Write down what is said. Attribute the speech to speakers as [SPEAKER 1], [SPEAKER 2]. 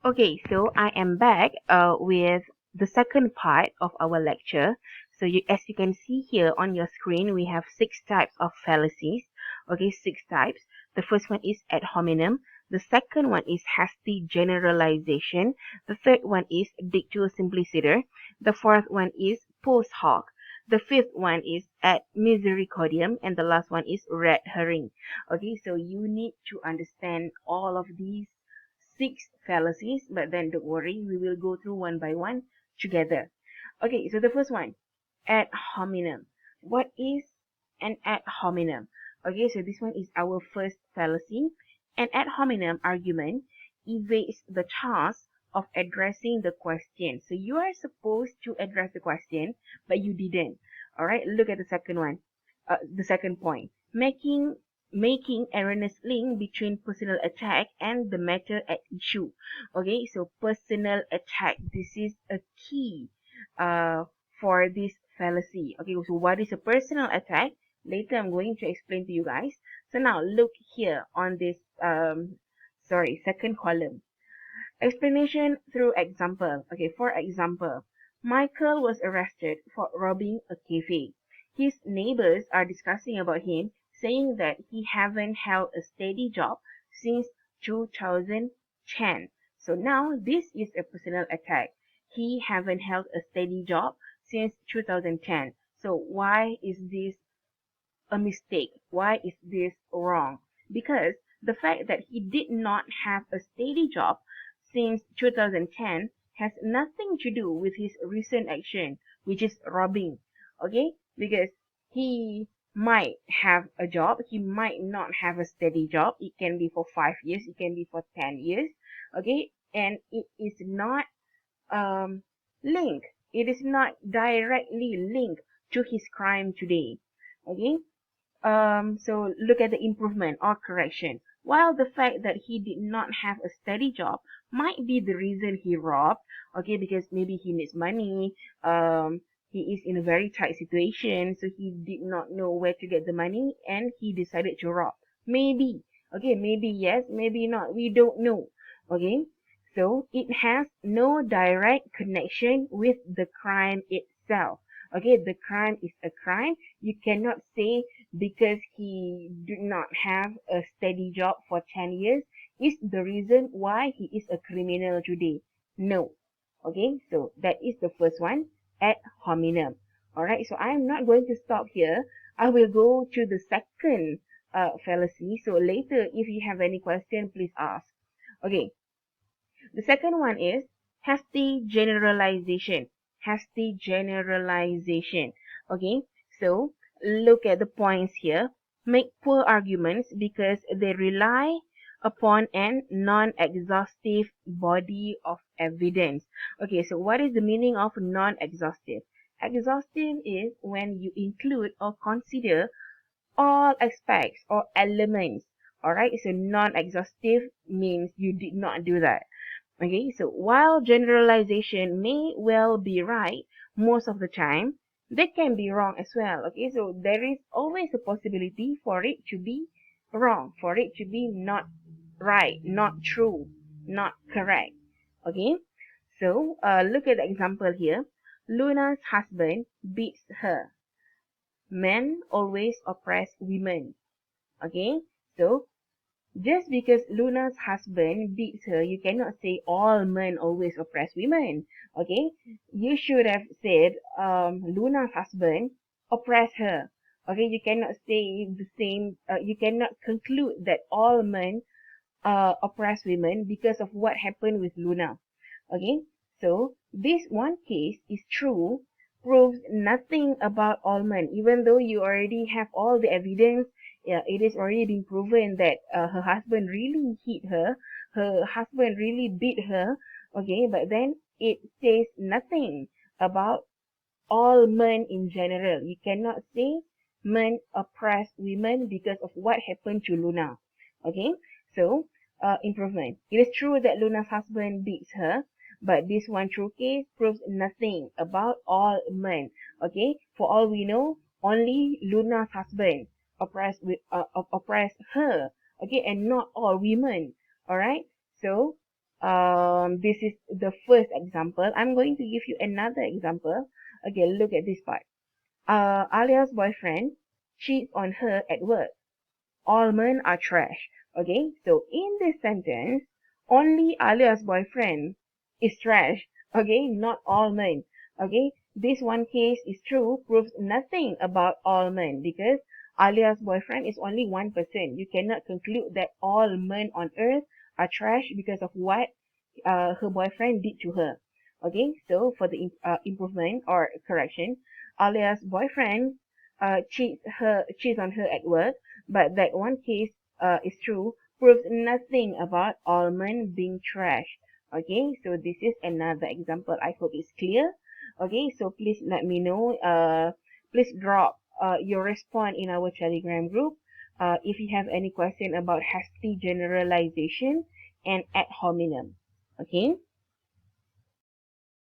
[SPEAKER 1] Okay, so I am back with the second part of our lecture. So as you can see here on your screen, we have 6 types of fallacies. Okay, 6 types. The first one is ad hominem. The second one is hasty generalization. The third one is dictio simpliciter. The fourth one is post hoc. The fifth one is ad misericordiam, and the last one is red herring. Okay, so you need to understand all of these 6 fallacies, but then don't worry, we will go through one by one together. Okay, so the first one, ad hominem. What is an ad hominem? Okay, so this one is our first fallacy. An ad hominem argument evades the task of addressing the question. So you are supposed to address the question, but you didn't. All right, look at the second one. The second point, making erroneous link between personal attack and the matter at issue. Okay, so personal attack, this is a key uh, for this fallacy. Okay, so what is a personal attack? Later I'm going to explain to you guys. So now look here on this second column. Explanation through example. Okay, for example, Michael was arrested for robbing a cafe. His neighbors are discussing about him, saying that he haven't held a steady job since 2010. So now this is a personal attack. He haven't held a steady job since 2010. So why is this a mistake? Why is this wrong? Because the fact that he did not have a steady job since 2010 has nothing to do with his recent action, which is robbing. Okay? Because he might have a job, he might not have a steady job. It can be for 5 years, it can be for 10 years. Okay? And it is not um, linked. It is not directly linked to his crime today. Okay? So look at the improvement or correction. While the fact that he did not have a steady job might be the reason he robbed, okay, because maybe he needs money, he is in a very tight situation, so he did not know where to get the money and he decided to rob. Maybe, okay, maybe yes, maybe not, we don't know, okay. So it has no direct connection with the crime itself. Okay, the crime is a crime. You cannot say because he did not have a steady job for 10 years is the reason why he is a criminal today. No. Okay, so that is the first one, ad hominem. Alright, so I'm not going to stop here. I will go to the second fallacy. So later, if you have any question, please ask. Okay, the second one is hasty generalization. Hasty generalization. Okay, so look at the points here. Make poor arguments because they rely upon an non-exhaustive body of evidence. Okay, so what is the meaning of non-exhaustive? Exhaustive is when you include or consider all aspects or elements. Alright, so non-exhaustive means you did not do that. Okay, so while generalization may well be right most of the time, they can be wrong as well. Okay, so there is always a possibility for it to be wrong, for it to be not right, not true, not correct. Okay, so look at the example here. Luna's husband beats her. Men always oppress women. Okay, so just because Luna's husband beats her, you cannot say all men always oppress women. Okay? You should have said Luna's husband oppress her. Okay? You cannot say the same. You cannot conclude that all men oppress women because of what happened with Luna. Okay? So this one case is true, proves nothing about all men, even though you already have all the evidence. Yeah, it is already been proven that her husband really hit her husband really beat her. Okay, but then it says nothing about all men in general. You cannot say men oppress women because of what happened to Luna. Okay, so improvement. It is true that Luna's husband beats her, but this one true case proves nothing about all men. Okay, for all we know, only Luna's husband oppress her. Okay, and not all women. All right, so This is the first example. I'm going to give you another example. Okay, look at this part. Alia's boyfriend cheats on her at work. All men are trash. Okay, so in this sentence, only Alia's boyfriend is trash. Okay, not all men. Okay, this one case is true, proves nothing about all men because Alia's boyfriend is only 1%. You cannot conclude that all men on earth are trash because of what her boyfriend did to her. Okay, so for the improvement or correction, Alia's boyfriend cheats on her at work, but that one case is true, proves nothing about all men being trash. Okay, so this is another example. I hope it's clear. Okay, so please let me know. Please drop your response in our Telegram group. If you have any question about hasty generalization and ad hominem. Okay.